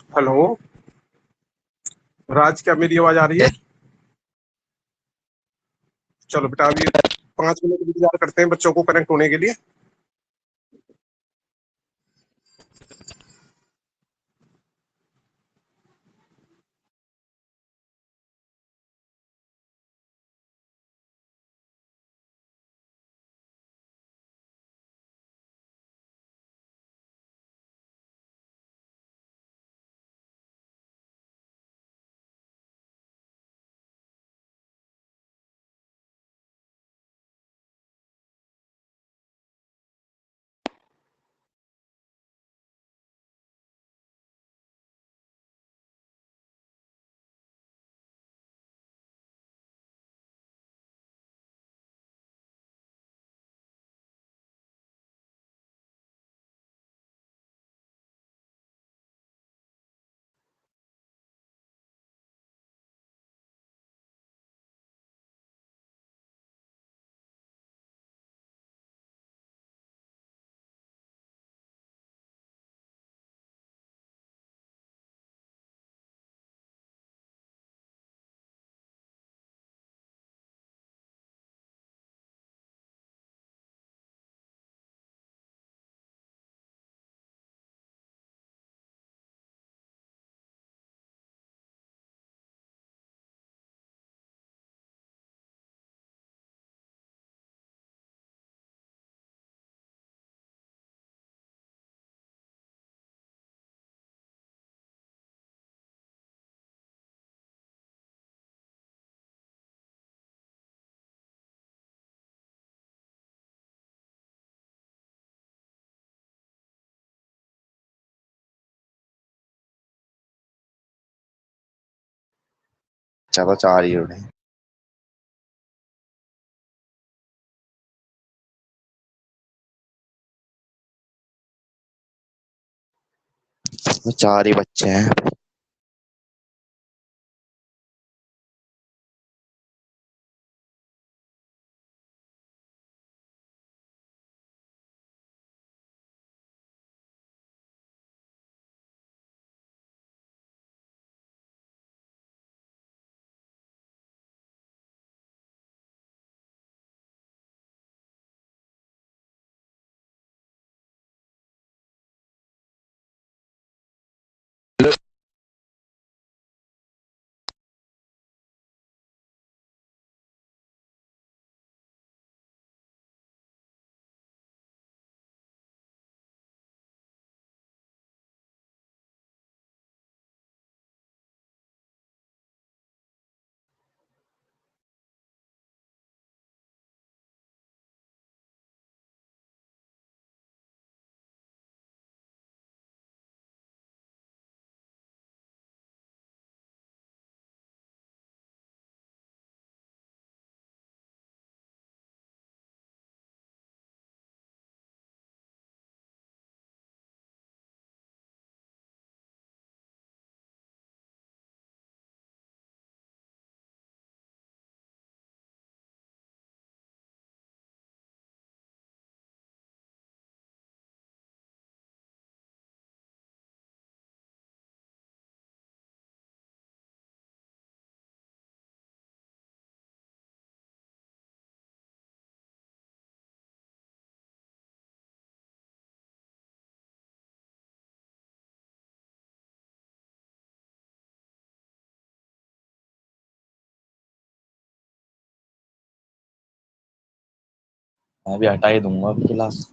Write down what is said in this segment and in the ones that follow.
Hello. राज, क्या मेरी आवाज आ रही है? चलो बेटा, अभी 5 मिनट इंतजार करते हैं बच्चों को कनेक्ट होने के लिए। चलो 4 ही उड़े। वो 4 ही बच्चे हैं। मैं भी हटा ही दूंगा अभी क्लास।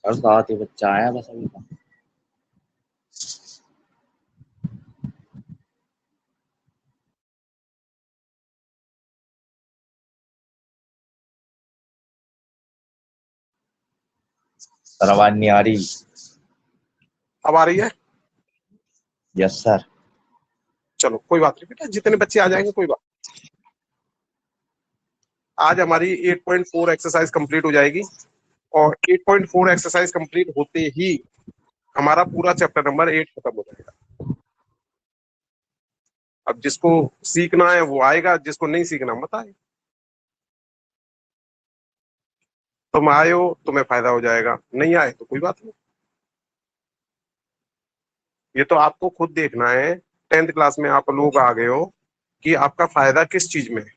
और 7 ही बच्चा आया बस अभी तक। सर आवाज नहीं आ रही। अब आ रही है? Yes sir. चलो कोई बात नहीं बेटा, जितने बच्चे आ जाएंगे कोई बात। आज हमारी 8.4 एक्सरसाइज कंप्लीट हो जाएगी, और 8.4 एक्सरसाइज कंप्लीट होते ही हमारा पूरा चैप्टर नंबर 8 खत्म हो जाएगा। अब जिसको सीखना है वो आएगा, जिसको नहीं सीखना मत आए। तुम आए हो तुम्हें फायदा हो जाएगा, नहीं आए तो कोई बात नहीं। ये तो आपको खुद देखना है, 10th क्लास में आप लोग आ गए हो, कि आपका फायदा किस चीज में है।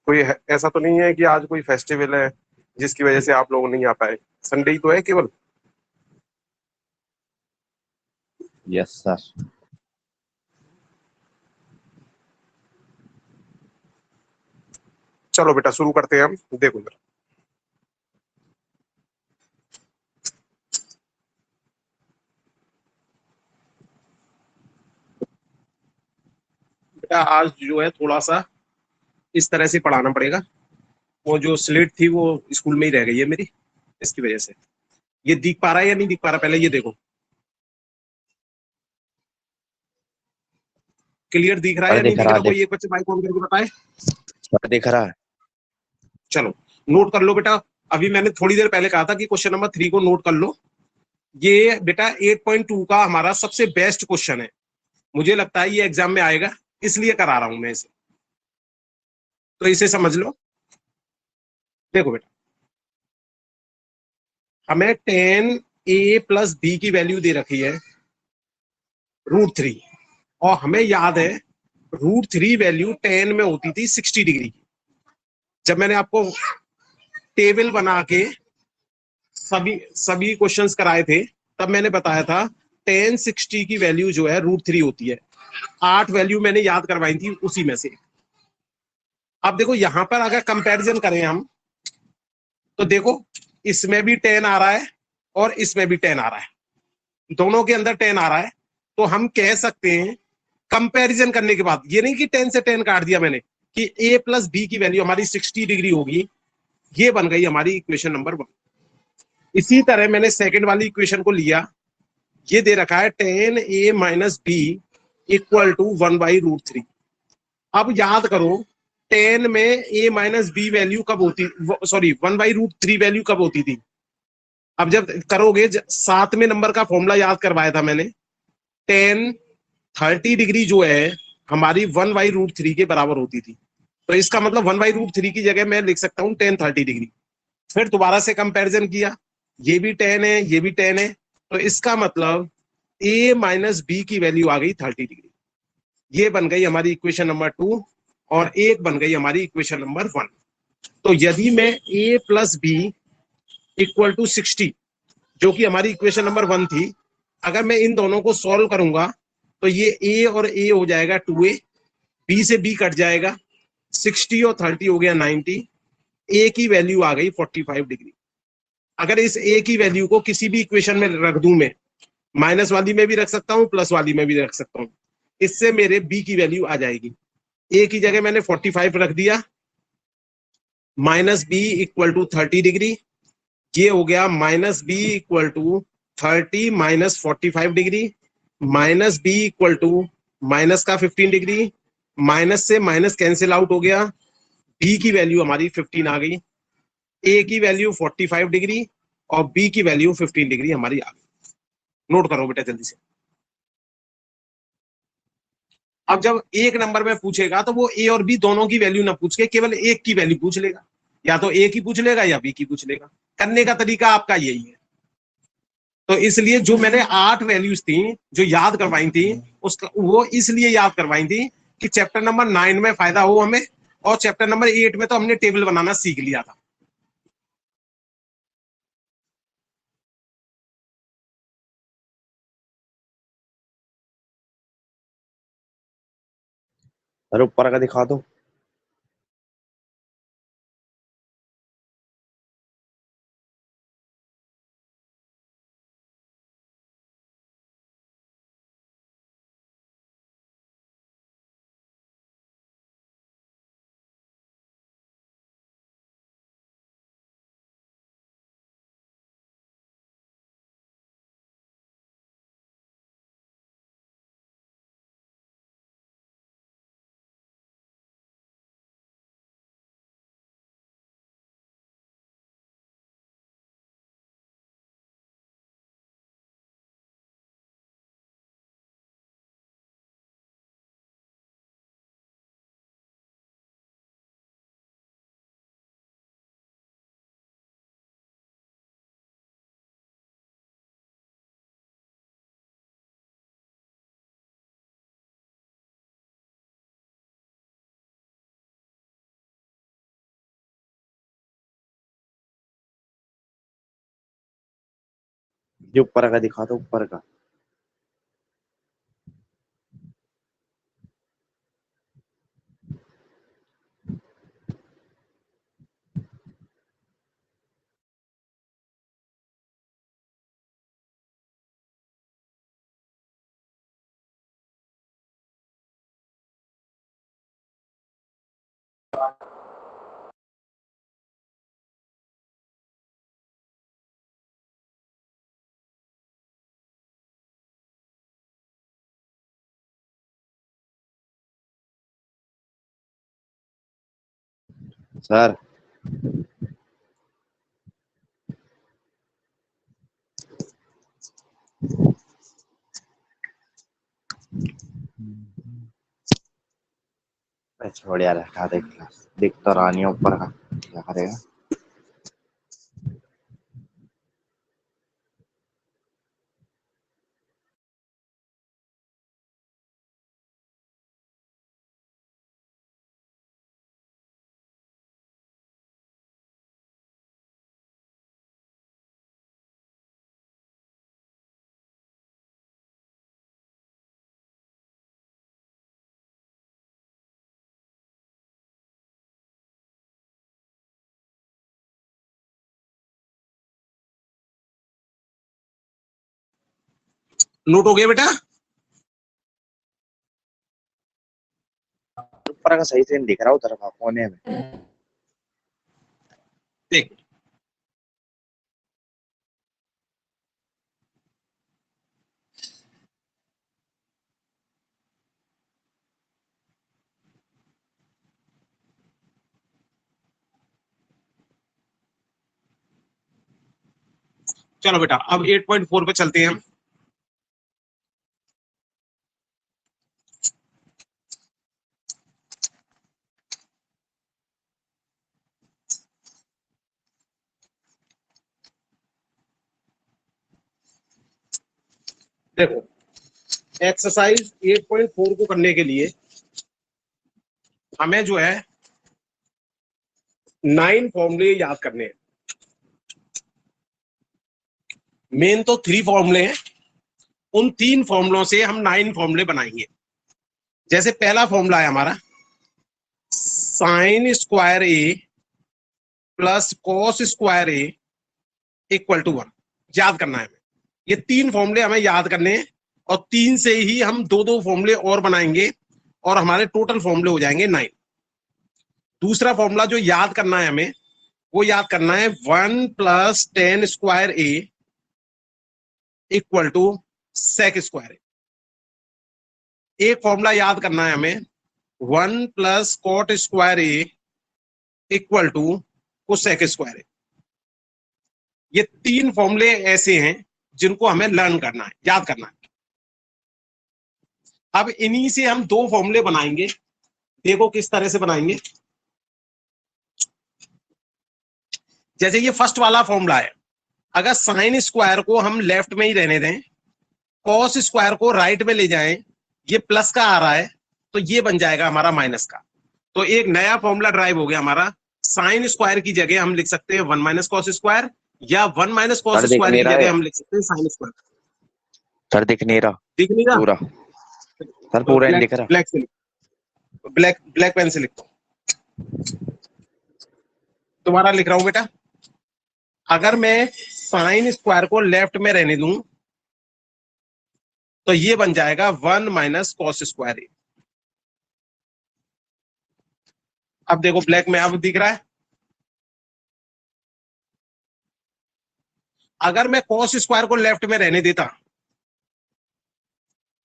कोई ऐसा तो नहीं है कि आज कोई फेस्टिवल है जिसकी वजह से आप लोग नहीं आ पाए। संडे ही तो है केवल। Yes sir. चलो बेटा शुरू करते हैं हम। देखो जरा, बेटा आज जो है थोड़ा सा इस तरह से पढ़ाना पड़ेगा। वो जो स्लेट थी वो स्कूल में ही रह गई है मेरी, इसकी वजह से। ये दिख पा रहा है या नहीं दिख पा रहा, पहले ये देखो। क्लियर दिख रहा है सर या नहीं दिख दिख रहा रहा? कोई एक बच्चे माइक ऑन करके बताए। सर दिख रहा है। चलो नोट कर लो बेटा। अभी मैंने थोड़ी देर पहले कहा था कि क्वेश्चन नंबर 3 को नोट कर लो। ये बेटा 8.2 का हमारा सबसे बेस्ट क्वेश्चन है। मुझे लगता है ये एग्जाम में आएगा, इसलिए करा रहा हूं मैं इसे। तो इसे समझ लो। देखो बेटा, हमें 10a+b की वैल्यू दे रखी है √3, और हमें याद है √3 वैल्यू 10 में होती थी 60 डिग्री की। जब मैंने आपको टेबल बना के सभी सभी क्वेश्चंस कराए थे, तब मैंने बताया था 1060 की वैल्यू जो है √3 होती है। 8 वैल्यू मैंने याद करवाई थी उसी में से। अब देखो यहां पर अगर कंपैरिजन करें हम, तो देखो इसमें भी 10 आ रहा है और इसमें भी 10 आ रहा है, दोनों के अंदर 10 आ रहा है। तो हम कह सकते हैं कंपैरिजन करने के बाद, ये नहीं कि 10 से 10 काट दिया मैंने, कि a+b की वैल्यू हमारी 60 डिग्री होगी। ये बन गई हमारी इक्वेशन नंबर 1। इसी तरह मैंने सेकंड वाली इक्वेशन को लिया, ये दे रखा है 10a-b = 1/√3। अब याद करो 10 में a-b वैल्यू कब होती, सॉरी 1/√3 वैल्यू कब होती थी। अब जब करोगे, 7वें नंबर का फॉर्मूला याद करवाया था मैंने। 10 30 डिग्री जो है हमारी 1/√3 के बराबर होती थी। तो इसका मतलब 1/√3 की जगह मैं लिख सकता हूँ 10 30 डिग्री। फिर दोबारा से कंपैरिजन किया, ये भी 10 है ये भी 10 है, तो इसका मतलब a-b की वैल्यू आ गई 30 डिग्री। ये बन गई हमारी इक्वेशन नंबर 2, और एक बन गई हमारी इक्वेशन नंबर 1। तो यदि मैं a+b = 60, जो कि हमारी इक्वेशन नंबर 1 थी, अगर मैं इन दोनों को सॉल्व करूंगा तो ये a और a हो जाएगा 2a, b से b कट जाएगा, 60 और 30 हो गया 90, a की वैल्यू आ गई 45 डिग्री। अगर इस a की वैल्यू को किसी भी इक्वेशन में रख दूं मैं, माइनस वाली में भी रख सकता हूं प्लस वाली में भी रख सकता हूं, इससे मेरे b की वैल्यू आ जाएगी। a की जगह मैंने 45 रख दिया, -b = 30 डिग्री। ये हो गया -b = 30 - 45 डिग्री, -b = माइनस का 15 डिग्री, माइनस से माइनस कैंसिल आउट हो गया, b की वैल्यू हमारी 15 आ गई, a की वैल्यू 45 डिग्री और b की वैल्यू 15 डिग्री हमारी आ गई। नोट करो बेटा जल्दी से। अब जब एक नंबर में पूछेगा तो वो a और b दोनों की वैल्यू ना पूछ के केवल एक की वैल्यू पूछ लेगा, या तो a की पूछ लेगा या b की पूछ लेगा। करने का तरीका आपका यही है। तो इसलिए जो मैंने 8 वैल्यूज थी जो याद करवाई थी, उसका वो इसलिए याद करवाई थी कि चैप्टर नंबर 9 में फायदा हो हमें, और चैप्टर नंबर 8 में तो हमने टेबल बनाना सीख लिया था। सर ऊपर का दिखा दो। ये ऊपर का दिखा दो, ऊपर का। सर छोड़ यार, हटा दे क्लास। दिख तो रानी है ऊपर का, क्या करेगा। नोट हो गया बेटा? ऊपर का सही से नहीं दिख रहा, उधर का कोने में। देख, चलो बेटा अब 8.4 पे चलते हैं हम। देखो, एक्सरसाइज 8.4 को करने के लिए हमें जो है 9 फॉर्मूले याद करने हैं। मेन तो 3 फॉर्मूले हैं, उन 3 फॉर्मूलों से हम 9 फॉर्मूले बनाएंगे। जैसे पहला फॉर्मूला है हमारा sine square A plus cos square A equal to 1, याद करना है हमें। ये 3 फॉर्मूले हमें याद करने हैं और 3 से ही हम 2-2 फॉर्मूले और बनाएंगे और हमारे टोटल फॉर्मूले हो जाएंगे 9। दूसरा फॉर्मूला जो याद करना है हमें, वो याद करना है 1 plus 10 square A equal to sec square. एक फॉर्मूला याद करना है हमें 1 plus cot square A equal to cosec square. ये 3 फॉर्मूले ऐसे हैं जिनको हमें लर्न करना है, याद करना है। अब इन्हीं से हम 2 फॉर्मूले बनाएंगे। देखो किस तरह से बनाएंगे। जैसे ये फर्स्ट वाला फॉर्मूला है, अगर साइन स्क्वायर को हम लेफ्ट में ही रहने दें, कॉस स्क्वायर को राइट में ले जाएं, ये प्लस का आ रहा है तो ये बन जाएगा हमारा माइनस का। तो एक नया फॉर्मूला ड्राइव हो गया हमारा। साइन स्क्वायर की जगह हम लिख सकते हैं 1 माइनस कॉस स्क्वायर, या 1 माइनस कॉस सर दिख स्क्वायर नहीं की रहा जगह है। हम लिख सकते हैं साइन स्क्वायर। सर दिख नहीं रहा दिख नहीं रहा? पूरा। सर तो पूरा नहीं ब्लैक दिख रहा। ब्लैक से ब्लैक पेन से लिखता हूं। दोबारा लिख रहा हूं बेटा। अगर मैं साइन स्क्वायर को लेफ्ट में रहने दूं तो ये बन जाएगा 1 माइनस कॉस स्क्वायर। अब देखो ब्लैक में अब दिख रहा है। अगर मैं कॉस स्क्वायर को लेफ्ट में रहने देता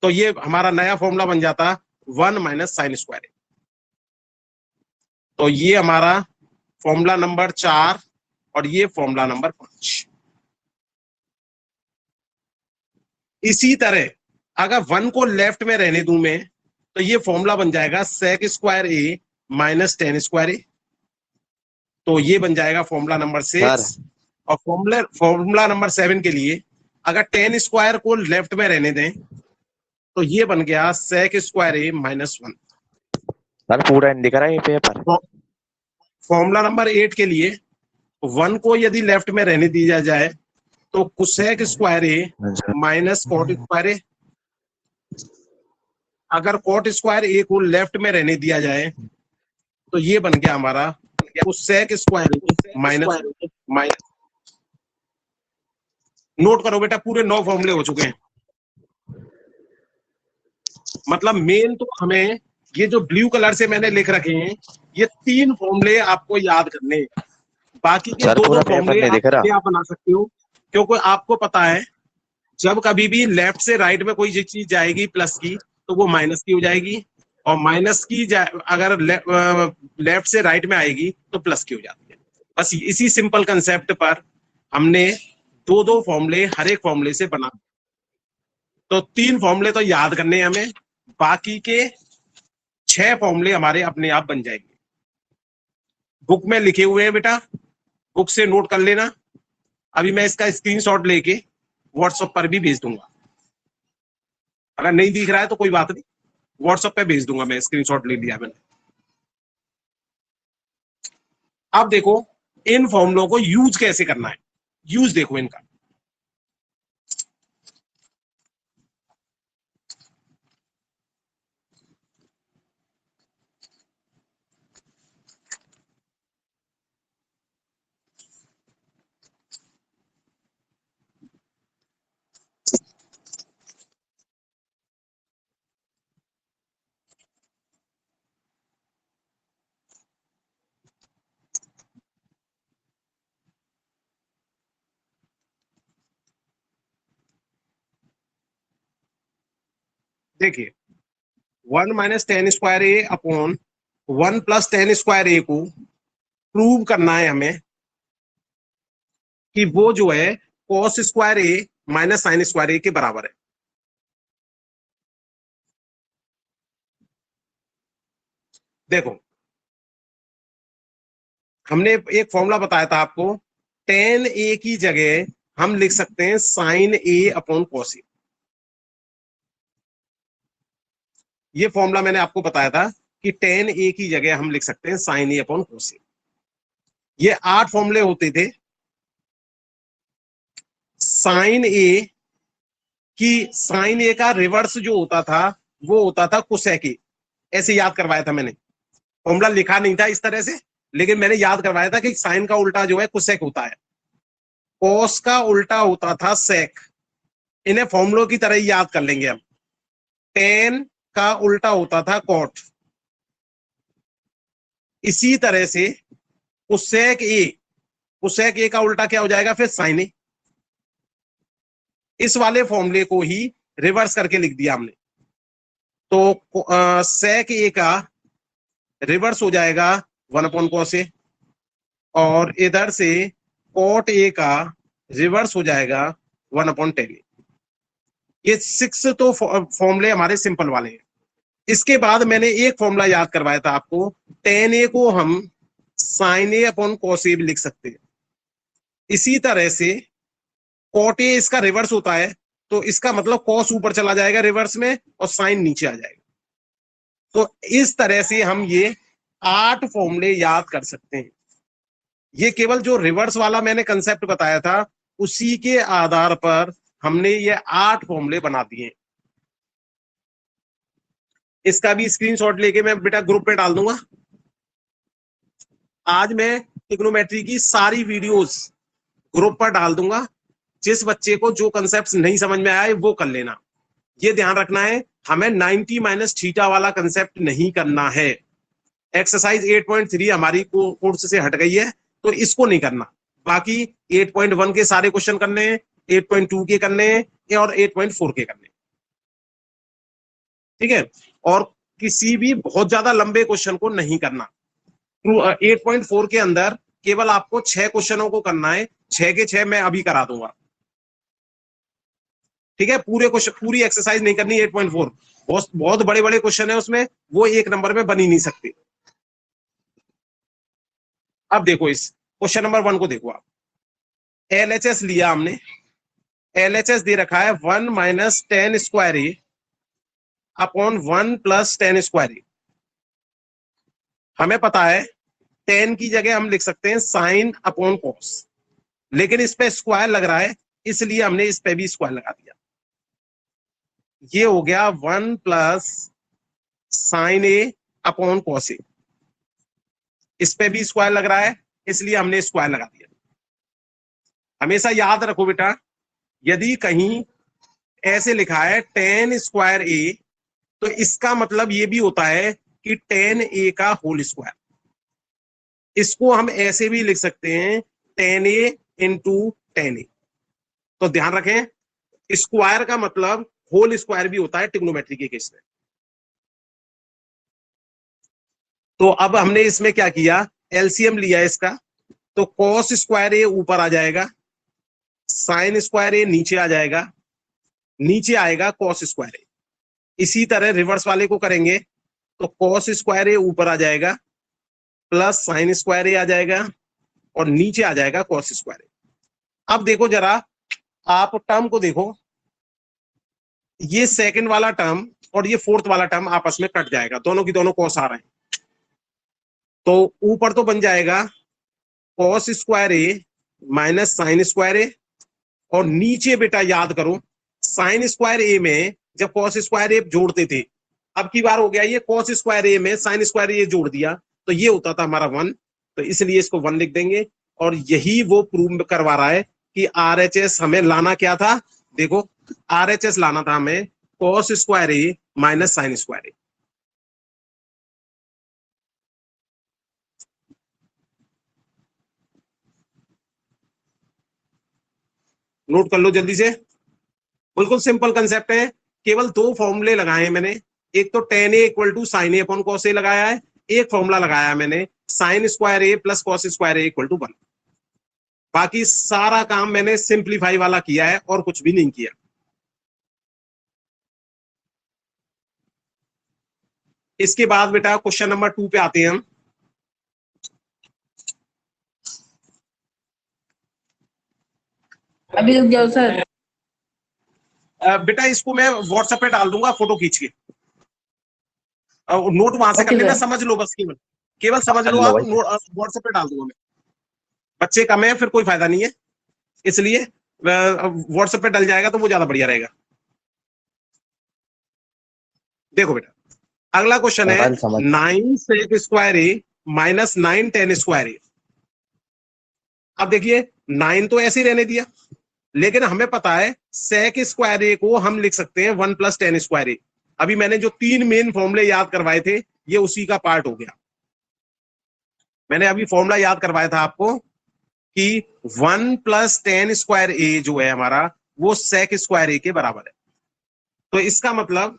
तो ये हमारा नया फॉर्मूला बन जाता 1 माइनस साइन स्क्वायर। तो ये हमारा फॉर्मूला नंबर 4 और ये फॉर्मूला नंबर 5। इसी तरह अगर 1 को लेफ्ट में रहने दूं मैं तो ये फॉर्मूला बन जाएगा सेक स्क्वायर ए माइनस 10 स्क्वायर ए। तो ये बन जाएगा फॉर्मूला नंबर 6। और फॉर्मूला नंबर 7 के लिए अगर 10 स्क्वायर को लेफ्ट में रहने दें तो ये बन गया सेक स्क्वायर ए माइनस 1। सर पूरा नहीं दिख रहा ये पेपर। फॉर्मूला नंबर 8 के लिए 1 को यदि लेफ्ट में रहने दिया जाए तो कुसेक स्क्वायर ए अच्छा, माइनस कॉट स्क्वायर ए। अगर कॉट स्क्वायर ए को लेफ्ट में रहने दिया जाए तो ये बन गया हमारा कुसेक स्क्वायर ए माइनस। नोट करो बेटा, पूरे 9 फॉर्मूले हो चुके हैं। मतलब मेन तो हमें ये जो ब्लू कलर से मैंने लिख रखे हैं, ये 3 फॉर्मूले आपको याद करने हैं। बाकी के सर 2-2 पूरा पेपर फॉर्मूले नहीं आप दिख रहा। अपने आप बना सकते हो, क्योंकि आपको पता है जब कभी भी लेफ्ट से राइट में कोई चीज जाएगी प्लस की तो वो माइनस की हो जाएगी, और माइनस की अगर लेफ्ट से राइट में आएगी तो प्लस की हो जाती है। बस इसी सिंपल कंसेप्ट पर हमने 2-2 फॉर्मूले हर एक फॉर्मूले से बना। तो 3 फॉर्मूले तो याद करने हैं हमें, बाकी के 6 फॉर्मूले हमारे अपने आप बन जाएंगे। बुक में लिखे हुए हैं बेटा, बुक से नोट कर लेना। अभी मैं इसका स्क्रीनशॉट लेके व्हाट्सएप पर भी भेज दूंगा। अगर नहीं दिख रहा है तो कोई बात नहीं, व्हाट्सएप पे भेज दूंगा, मैं स्क्रीनशॉट ले लिया मैंने। अब देखो इन फॉर्मूलों को यूज कैसे करना है, यूज देखो इनका। देखिए 1 माइनस टेन स्क्वायर ए अपॉन 1 प्लस टेन स्क्वायर ए को प्रूव करना है हमें कि वो जो है कॉस स्क्वायर ए माइनस साइन स्क्वायर ए के बराबर है। देखो हमने एक फॉर्मूला बताया था आपको, टेन ए की जगह हम लिख सकते हैं साइन ए अपॉन कॉस ए। ये फॉर्मूला मैंने आपको बताया था कि टेन ए की जगह हम लिख सकते हैं साइन ए अपॉन कॉस ए। ये 8 फॉर्मूले होते थे। साइन ए साइन ए का रिवर्स जो होता था वो होता था कोसेक ए। ऐसे याद करवाया था मैंने, फॉर्मूला लिखा नहीं था इस तरह से, लेकिन मैंने याद करवाया था कि साइन का उल्टा जो है कोसेक होता है, कॉस का उल्टा होता था सेक। इन्हें फॉर्मूलों की तरह ही याद कर लेंगे हम। टेन का उल्टा होता था कॉट, इसी तरह से कोसेक ए का उल्टा क्या हो जाएगा फिर साइन ए। इस वाले फॉर्मूले को ही रिवर्स करके लिख दिया हमने। तो सेक ए का रिवर्स हो जाएगा 1 अपॉन कॉस ए, और इधर से कॉट ए का रिवर्स हो जाएगा 1 अपॉन टेन ए। ये 6 तो फॉर्मूले हमारे सिंपल वाले हैं। इसके बाद मैंने एक फॉर्मूला याद करवाया था आपको, टेन ए को हम साइन ए अपॉन कॉस ए भी लिख सकते हैं। इसी तरह से कॉट ए इसका रिवर्स होता है, तो इसका मतलब कॉस ऊपर चला जाएगा रिवर्स में और साइन नीचे आ जाएगा। तो इस तरह से हम ये 8 फॉर्मूले याद कर सकते हैं। ये केवल जो रिवर्स वाला मैंने कंसेप्ट बताया था उसी के आधार पर हमने ये 8 फॉर्मूले बना दिए। इसका भी स्क्रीनशॉट लेके मैं बेटा ग्रुप पे डाल दूंगा। आज मैं ट्रिग्नोमेट्री की सारी वीडियोस ग्रुप पर डाल दूंगा। जिस बच्चे को जो कंसेप्ट नहीं समझ में आया वो कर लेना। ये ध्यान रखना है हमें 90 माइनस थीटा वाला कंसेप्ट नहीं करना है। एक्सरसाइज 8.3 हमारी कोर्स से हट गई है, तो इसको नहीं करना। बाकी 8.1 के सारे क्वेश्चन करने हैं, 8.2 के करने हैं और 8.4 के करने हैं। ठीक है, और किसी भी बहुत ज्यादा लंबे क्वेश्चन को नहीं करना। 8.4 के अंदर केवल आपको 6 क्वेश्चनों को करना है, 6 के 6 मैं अभी करा दूंगा। ठीक है, पूरे क्वेश्चन पूरी एक्सरसाइज नहीं करनी। 8.4 बहुत बड़े बड़े क्वेश्चन है उसमें, वो एक नंबर में बन ही नहीं सकते। अब देखो इस क्वेश्चन नंबर 1 को देखो आप। एलएचएस लिया हमने, एलएचएस दे रखा है 1 माइनस टेन स्क्वायर ए अपॉन 1 प्लस टेन स्क्वायर ए। हमें पता है टेन की जगह हम लिख सकते हैं साइन अपॉन कॉस, लेकिन इस पे स्क्वायर लग रहा है इसलिए हमने इस पे भी स्क्वायर लगा दिया। ये हो गया 1 plus sign A upon cos ए, इस पे भी स्क्वायर लग रहा है इसलिए हमने स्क्वायर लगा दिया। हमेशा याद रखो बेटा, यदि कहीं ऐसे लिखा है टेन स्क्वायर ए, तो इसका मतलब ये भी होता है कि टेन ए का होल स्क्वायर। इसको हम ऐसे भी लिख सकते हैं टेन ए इंटू टेन ए। तो ध्यान रखें, स्क्वायर का मतलब होल स्क्वायर भी होता है ट्रिग्नोमेट्री के केस में। तो अब हमने इसमें क्या किया, एलसीएम लिया इसका, तो कॉस स्क्वायर ए ऊपर आ जाएगा, साइन स्क्वायर ए नीचे आ जाएगा, नीचे आएगा कॉस स्क्वायर ए। इसी तरह रिवर्स वाले को करेंगे तो कॉस स्क्वायर ए ऊपर आ जाएगा प्लस साइन स्क्वायर ए आ जाएगा और नीचे आ जाएगा कॉस स्क्वायर ए। अब देखो जरा, आप टर्म को देखो, ये सेकंड वाला टर्म और ये फोर्थ वाला टर्म आपस में कट जाएगा, दोनों की दोनों कॉस आ रहे हैं। तो ऊपर तो बन जाएगा कॉस स्क्वायर ए माइनस साइन स्क्वायर ए, और नीचे बेटा याद करो साइन स्क्वायर ए में जब कॉस स्क्वायर ए जोड़ते थे, अब की बार हो गया ये कॉस स्क्वायर ए में साइन स्क्वायर ए जोड़ दिया तो ये होता था हमारा 1, तो इसलिए इसको 1 लिख देंगे। और यही वो प्रूव करवा रहा है कि आरएचएस हमें लाना क्या था, देखो आरएचएस लाना था हमें कॉस स्क्वायर ए माइनस साइन स्क्वायर ए। नोट कर लो जल्दी से, बिल्कुल सिंपल कंसेप्ट है, केवल दो फॉर्मूले लगाए हैं मैंने। एक तो tan A equal to sine A upon cos A लगाया है, एक फॉर्मूला लगाया मैंने sine square A plus cos square A equal to 1। बाकी सारा काम मैंने सिंप्लीफाई वाला किया है और कुछ भी नहीं किया। इसके बाद बेटा क्वेश्चन नंबर 2 पे आते हैं हम। अभी रुक जाओ सर। बेटा इसको मैं व्हाट्सएप पे डाल दूंगा फोटो खींच के, नोट वहां से कर ओके लेना, सर। समझ लो बस, केवल केवल समझ लो कर लो आप, भाई। व्हाट्सएप पे डाल दूंगा मैं। बच्चे कम है फिर कोई फायदा नहीं है, इसलिए व्हाट्सएप पे डल जाएगा तो वो ज्यादा बढ़िया रहेगा। देखो बेटा अगला क्वेश्चन है मोबाइल समझ 9 सेक square A minus 9 ten square A. अब देखिए 9 तो ऐसे ही रहने दिया, लेकिन हमें पता है सेक स्क्वायर ए को हम लिख सकते हैं 1 प्लस टेन स्क्वायर ए। अभी मैंने जो 3 मेन फॉर्मूले याद करवाए थे ये उसी का पार्ट हो गया। मैंने अभी फॉर्मूला याद करवाया था आपको कि 1 प्लस टेन स्क्वायर ए जो है हमारा वो सेक स्क्वायर ए के बराबर है। तो इसका मतलब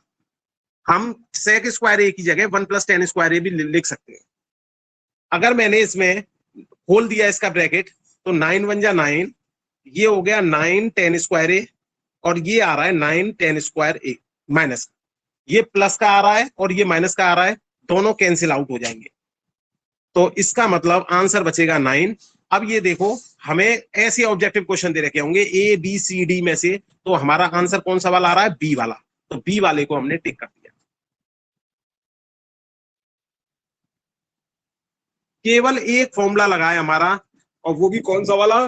हम सेक स्क्वायर ए की जगह 1 प्लस टेन स्क्वायर ए भी लिख सकते हैं। अगर मैंने इसमें खोल दिया इसका ब्रैकेट तो 9 1 जा 9, ये हो गया 9 टेन स्क्वायर ए, और ये आ रहा है 9 टेन स्क्वायर ए माइनस, ये प्लस का आ रहा है और ये माइनस का आ रहा है, दोनों कैंसिल आउट हो जाएंगे। तो इसका मतलब आंसर बचेगा 9। अब ये देखो हमें ऐसे ऑब्जेक्टिव क्वेश्चन दे रखे होंगे ए बी सी डी में से, तो हमारा आंसर कौन सा वाला आ रहा है, बी वाला, तो बी वाले को हमने टिक कर दिया। केवल एक फॉर्मूला लगाया हमारा, और वो भी कौन सा वाला,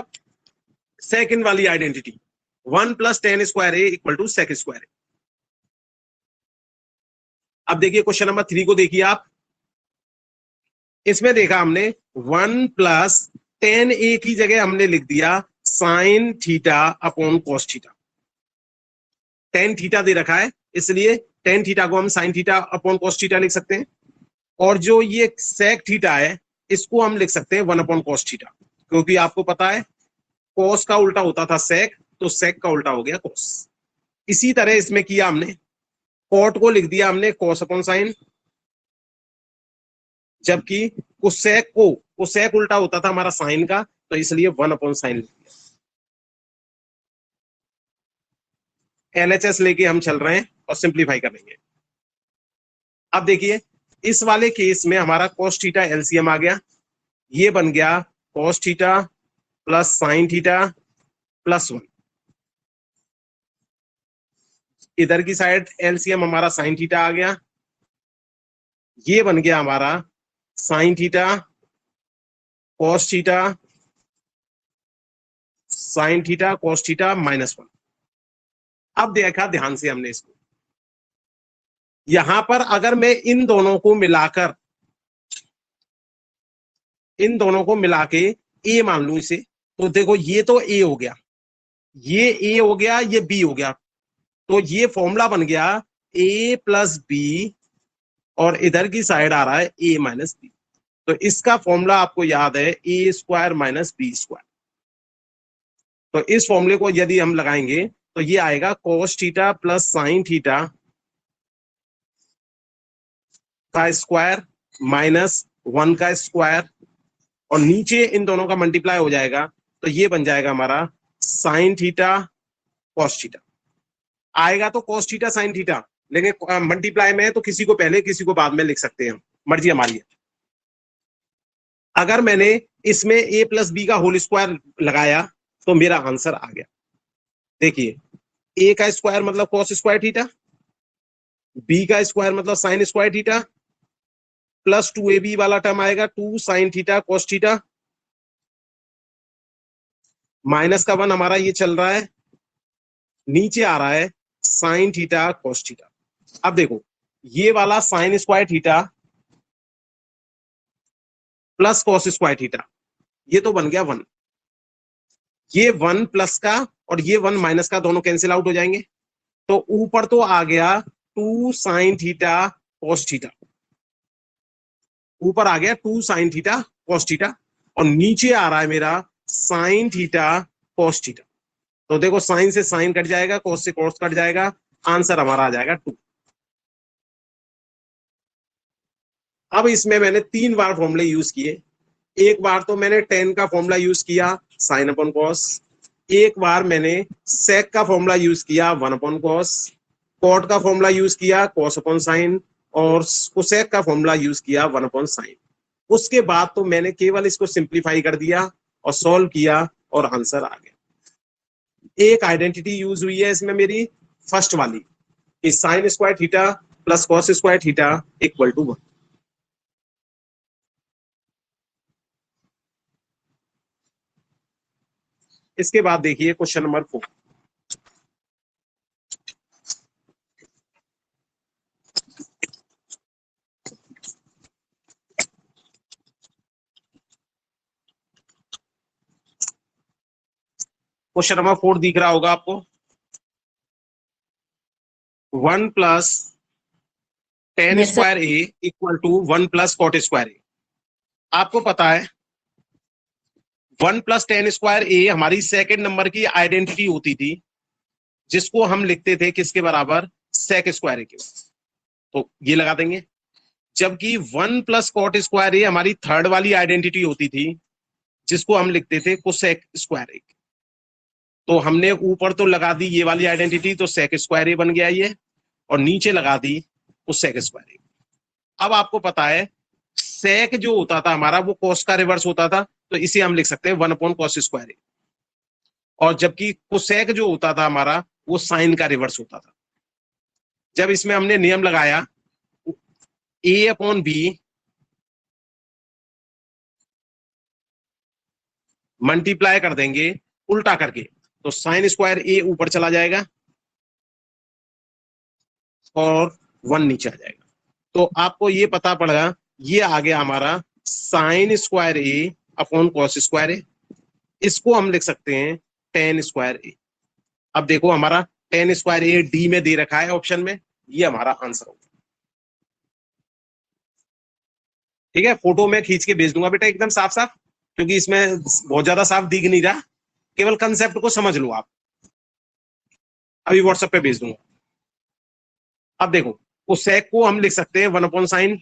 सेकंड वाली identity, 1 plus tan square A equal to sec square A. अब देखिए क्वेश्चन नंबर 3 को देखिए आप, इसमें देखा हमने 1 प्लस टेन ए की जगह हमने लिख दिया sine theta upon cos theta. Tan theta दे रखा है इसलिए टेन थीटा को हम sine theta upon cos theta लिख सकते हैं, और जो ये सेक थीटा है इसको हम लिख सकते हैं 1 अपॉन कॉस थीटा, क्योंकि आपको पता है कॉस का उल्टा होता था सेक, तो सेक का उल्टा हो गया कॉस। इसी तरह इसमें किया हमने, कॉट को लिख दिया हमने कॉस अपॉन साइन, जबकि कोसेक उल्टा होता था हमारा साइन का, तो इसलिए 1 अपॉन साइन लिख दिया। एलएचएस लेके हम चल रहे हैं और सिंप्लीफाई करेंगे। अब देखिए इस वाले केस में हमारा कॉस थीटा एलसीएम आ गया, ये बन गया cos theta plus sine theta plus 1। इधर की साइड एलसीएम हमारा साइन थीटा आ गया, ये बन गया हमारा sine theta cos theta sine theta cos theta -1। अब देखा ध्यान से हमने इसको, यहां पर अगर मैं इन दोनों को मिलाकर, इन दोनों को मिला के ए मान लू इसे, तो देखो ये तो ए हो गया, ये ए हो गया, ये बी हो गया, तो ये फॉर्मूला बन गया ए प्लस बी, और इधर की साइड आ रहा है ए माइनस बी। तो इसका फॉर्मूला आपको याद है ए स्क्वायर माइनस बी स्क्वायर। तो इस फॉर्मूले को यदि हम लगाएंगे तो ये आएगा cos theta plus sine theta का स्क्वायर -1 का स्क्वायर, और नीचे इन दोनों का मल्टीप्लाई हो जाएगा, तो ये बन जाएगा हमारा साइन थीटा कॉस थीटा। आएगा तो cos थीटा साइन थीटा, लेकिन मल्टीप्लाई में है तो किसी को पहले किसी को बाद में लिख सकते हैं, मर्जी हमारी है। अगर मैंने इसमें a प्लस बी का होल स्क्वायर लगाया तो मेरा आंसर आ गया। देखिए a का स्क्वायर मतलब cos स्क्वायर थीटा, b का स्क्वायर मतलब sign square theta, plus 2ab वाला टर्म आएगा 2 sine theta cos theta, minus का 1 हमारा ये चल रहा है, नीचे आ रहा है साइन थीटा कॉस थीटा। अब देखो ये वाला sign square theta plus cos square theta, ये तो बन गया 1, ये 1 प्लस का और ये 1 माइनस का दोनों कैंसिल आउट हो जाएंगे, तो ऊपर तो आ गया 2 साइन थीटा कॉस थीटा, ऊपर आ गया 2 साइन थीटा कॉस थीटा, और नीचे आ रहा है मेरा साइन थीटा कॉस थीटा। तो देखो साइन से साइन कट जाएगा, कॉस से कॉस कट जाएगा, आंसर हमारा आ जाएगा 2। अब इसमें मैंने 3 बार फॉर्मूले यूज किए। एक बार तो मैंने tan का फॉर्मूला यूज किया साइन अपॉन कॉस, एक बार मैंने sec का फॉर्मूला यूज किया 1 अपॉन कॉस, cot का फॉर्मूला यूज किया cos अपॉन साइन, और cosec का फॉर्मूला यूज किया 1 अपॉन साइन। उसके बाद तो मैंने केवल इसको सिंप्लीफाई कर दिया और सॉल्व किया और आंसर आ गया। एक आइडेंटिटी यूज हुई है इसमें मेरी फर्स्ट वाली कि sine square theta plus cos square theta equal to 1। इसके बाद देखिए क्वेश्चन नंबर 4। क्वेश्चन नंबर 4 दिख रहा होगा आपको, 1 plus tan square A equal to 1 plus cot square A. आपको पता है 1 प्लस tan स्क्वायर ए हमारी सेकेंड नंबर की आइडेंटिटी होती थी, जिसको हम लिखते थे किसके बराबर, सेक स्क्वायर ए के। तो ये लगा देंगे, जबकि 1 प्लस कॉट स्क्वायर ए हमारी थर्ड वाली आइडेंटिटी होती थी, जिसको हम लिखते थे कोसेक स्क्वायर ए। तो हमने ऊपर तो लगा दी ये वाली आइडेंटिटी, तो सेक स्क्वायर ए बन गया ये, और नीचे लगा दी कोसेक स्क्वायर ए। अब आपको पता है सेक जो होता था हमारा वो कॉस का रिवर्स होता था, तो इसे हम लिख सकते हैं 1 अपॉन कॉस स्क्वायर ए, और जबकि कोसेक जो होता था हमारा वो साइन का रिवर्स होता था। जब इसमें हमने नियम लगाया ए अपॉन बी मल्टीप्लाई कर देंगे उल्टा करके, तो साइन स्क्वायर ए ऊपर चला जाएगा और 1 नीचे आ जाएगा। तो आपको ये पता पड़ेगा ये आ गया हमारा साइन स्क्वायर ए अपॉन कॉस स्क्वायर ए, इसको हम लिख सकते हैं tan स्क्वायर ए। अब देखो हमारा tan स्क्वायर ए डी में दे रखा है ऑप्शन में, ये हमारा आंसर होगा। ठीक है, फोटो में खींच के भेज दूंगा बेटा एकदम साफ साफ, क्योंकि इसमें बहुत ज्यादा साफ दिख नहीं रहा, केवल कंसेप्ट को समझ लो आप। अभी व्हाट्सएप पे भेज दूंगा। अब देखो उस सेक को हम लिख सकते हैं 1 अपॉन साइन,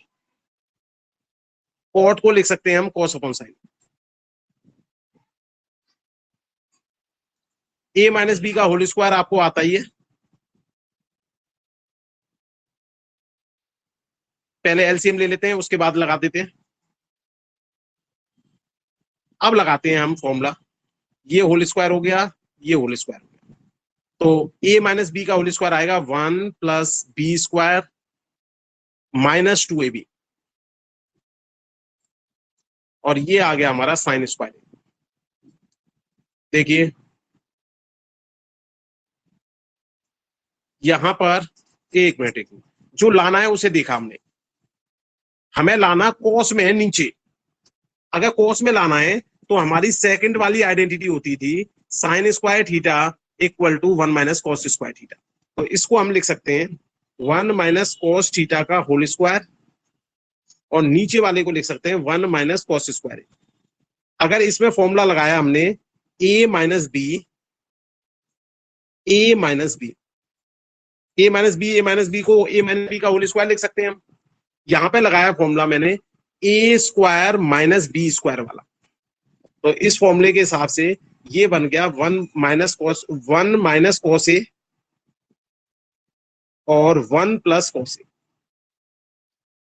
कॉट को लिख सकते हैं हम कॉस अपॉन साइन। ए माइनस बी का होल स्क्वायर आपको आता ही है, पहले एलसीएम ले लेते हैं उसके बाद लगा देते हैं। अब लगाते हैं हम फॉर्मूला, ये होल स्क्वायर हो गया, ये होल स्क्वायर हो गया, तो ए माइनस बी का होल स्क्वायर आएगा 1 plus B square minus 2ab, और ये आ गया हमारा साइन स्क्वायर। देखिए यहां पर एक मिनट जो लाना है उसे देखा हमने, हमें लाना कॉस में है नीचे। अगर कॉस में लाना है तो हमारी सेकंड वाली आइडेंटिटी होती थी sine square theta equal to 1 minus cos square theta. तो इसको हम लिख सकते हैं 1 माइनस कॉस थीटा का होल स्क्वायर, और नीचे वाले को लिख सकते हैं 1 माइनस कॉस स्क्वायर। अगर इसमें फॉर्मूला लगाया हमने ए माइनस बी, ए माइनस बी, ए माइनस बी, ए माइनस बी को ए माइनस बी का होल स्क्वायर लिख सकते हैं हम। यहां पे लगाया फॉर्मूला मैंने ए स्क्वायर माइनस बी स्क्वायर वाला, तो इस फॉर्मूले के हिसाब से ये बन गया 1 माइनस कॉस ए और 1 प्लस कॉस ए।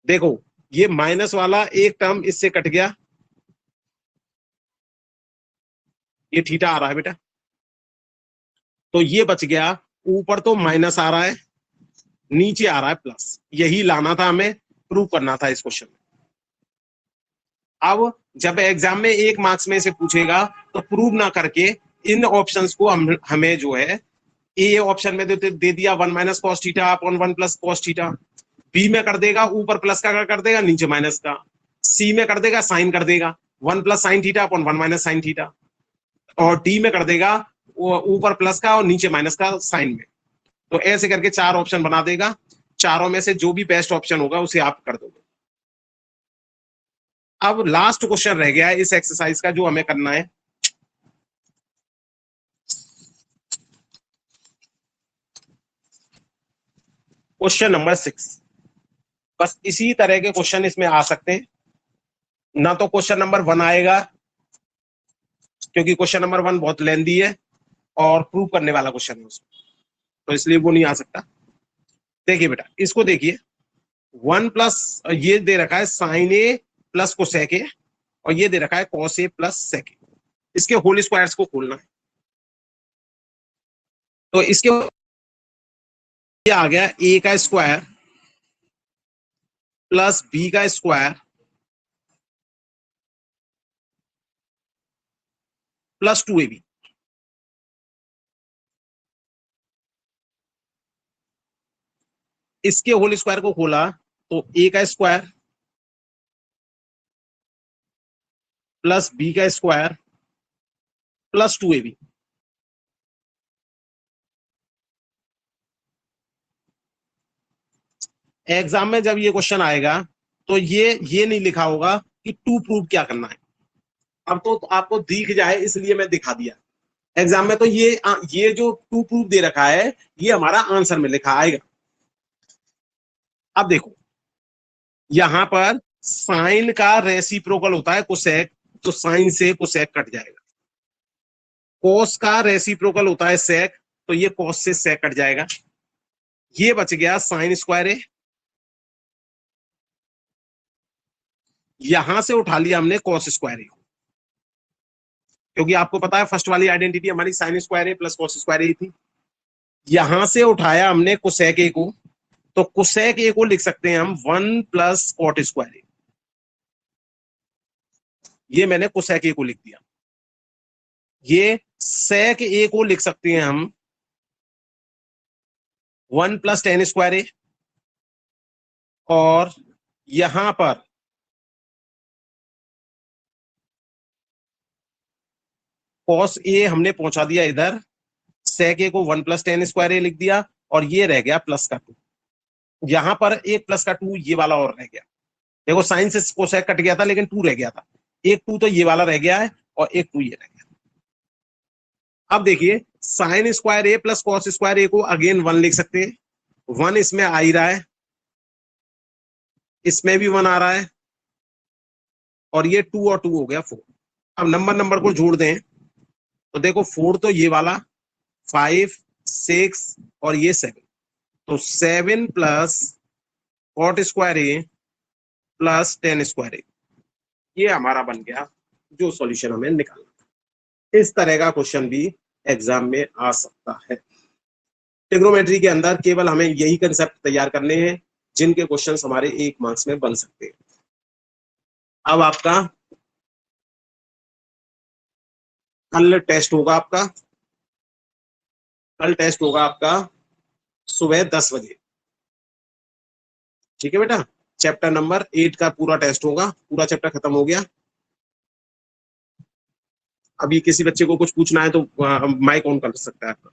देखो ये माइनस वाला एक टर्म इससे कट गया, ये थीटा आ रहा है बेटा, तो ये बच गया। ऊपर तो माइनस आ रहा है, नीचे आ रहा है प्लस। यही लाना था हमें, प्रूव करना था इस क्वेश्चन में। अब जब एग्जाम में 1 मार्क्स में से पूछेगा तो प्रूव ना करके इन ऑप्शंस को हमें जो है ए ऑप्शन में दे दिया 1 minus cos theta upon 1 plus cos theta, B में कर देगा ऊपर प्लस का कर देगा नीचे माइनस का, सी में कर देगा साइन कर देगा 1 plus sign theta upon 1 minus sine theta, और डी में कर देगा ऊपर प्लस का और नीचे माइनस का साइन में। तो ऐसे करके 4 ऑप्शन बना देगा, चारों में से जो भी बेस्ट ऑप्शन होगा उसे आप कर दोगे। अब लास्ट क्वेश्चन रह गया है इस एक्सरसाइज का जो हमें करना है। Question number 6। बस इसी तरह के क्वेश्चन इसमें आ सकते हैं, ना तो क्वेश्चन नंबर 1 आएगा क्योंकि क्वेश्चन नंबर 1 बहुत लेंदी है और प्रूव करने वाला क्वेश्चन है उसमें, तो इसलिए वो नहीं आ सकता। देखिए बेटा इसको देखिए, 1 प्लस ये दे रखा है sine A plus cosec A, और ये दे रखा है कॉस ए प्लस सेक ए। इसके होल स्क्वायर्स को खोलना है, तो इसके ये आ गया ए का स्क्वायर प्लस बी का स्क्वायर प्लस 2ab। इसके होल स्क्वायर को खोला तो ए का स्क्वायर प्लस बी का स्क्वायर प्लस 2ab। एग्जाम में जब ये क्वेश्चन आएगा तो ये नहीं लिखा होगा कि टू प्रूव क्या करना है। अब तो आपको दिख जाए इसलिए मैं दिखा दिया। एग्जाम में तो ये जो टू प्रूफ दे रखा है ये हमारा आंसर में लिखा आएगा। अब देखो यहां पर साइन का रेसिप्रोकल होता है कोसेक, तो साइन से कोसेक कट जाएगा। कोस का रेसिप्रोकल होता है सेक, तो ये कोस से सेक कट जाएगा। ये बच गया साइन स्क्वायर ए, यहां से उठा लिया हमने कॉस स्क्वायर ए, क्योंकि आपको पता है फर्स्ट वाली आइडेंटिटी हमारी sign square A plus cos square ए थी। यहां से उठाया हमने कोसेक ए को, तो कोसेक ए को लिख सकते हैं हम 1 प्लस कॉट स्क्वायर ए। ये मैंने कोसेक ए को लिख दिया। ये सेक ए को लिख सकते हैं हम 1 प्लस टेन स्क्वायर ए, और यहां पर कॉस ए हमने पहुंचा दिया इधर, सेक ए को 1 प्लस टेन स्क्वायर ए लिख दिया, और ये रह गया प्लस का 2। यहां पर एक प्लस का 2 ये वाला और रह गया। देखो साइन से कोसेक कट गया था लेकिन 2 रह गया था, एक 2 तो ये वाला रह गया है और एक 2 ये रह गया। अब देखिए sign square A plus cos square ए को अगेन 1 लिख सकते हैं, 1 इसमें आ ही रहा है, इसमें भी 1 आ रहा है, और ये 2 और 2 हो गया 4। अब नंबर को जोड़ दें तो देखो 4 तो ये वाला, 5 6 और ये 7, तो 7 plus cot square A plus tan square ए, ये हमारा बन गया जो सॉल्यूशन हमें निकालना था। इस तरह का क्वेश्चन भी एग्जाम में आ सकता है। ट्रिग्नोमेट्री के अंदर केवल हमें यही कंसेप्ट तैयार करने हैं जिनके क्वेश्चंस हमारे 1 मार्क्स में बन सकते हैं। अब आपका कल टेस्ट होगा आपका सुबह 10 बजे। ठीक है बेटा, चैप्टर नंबर 8 का पूरा टेस्ट होगा, पूरा चैप्टर खत्म हो गया। अभी किसी बच्चे को कुछ पूछना है तो माइक ऑन कर सकता है आपका।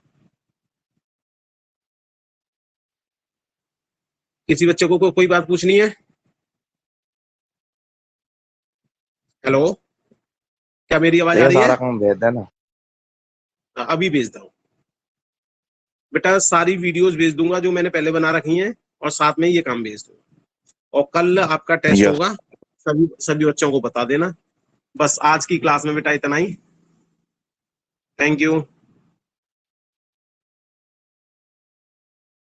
किसी बच्चे को कोई बात पूछनी है? हेलो, क्या मेरी आवाज आ भैया रही है? सारा काम भेज देना। अभी भेजता हूँ बेटा, सारी वीडियोस भेज दूंगा जो मैंने पहले बना रखी हैं, और साथ में ये काम भेज दूंगा। और कल आपका टेस्ट यस। होगा, सभी सभी बच्चों को बता देना। बस आज की क्लास में बेटा इतना ही। Thank you.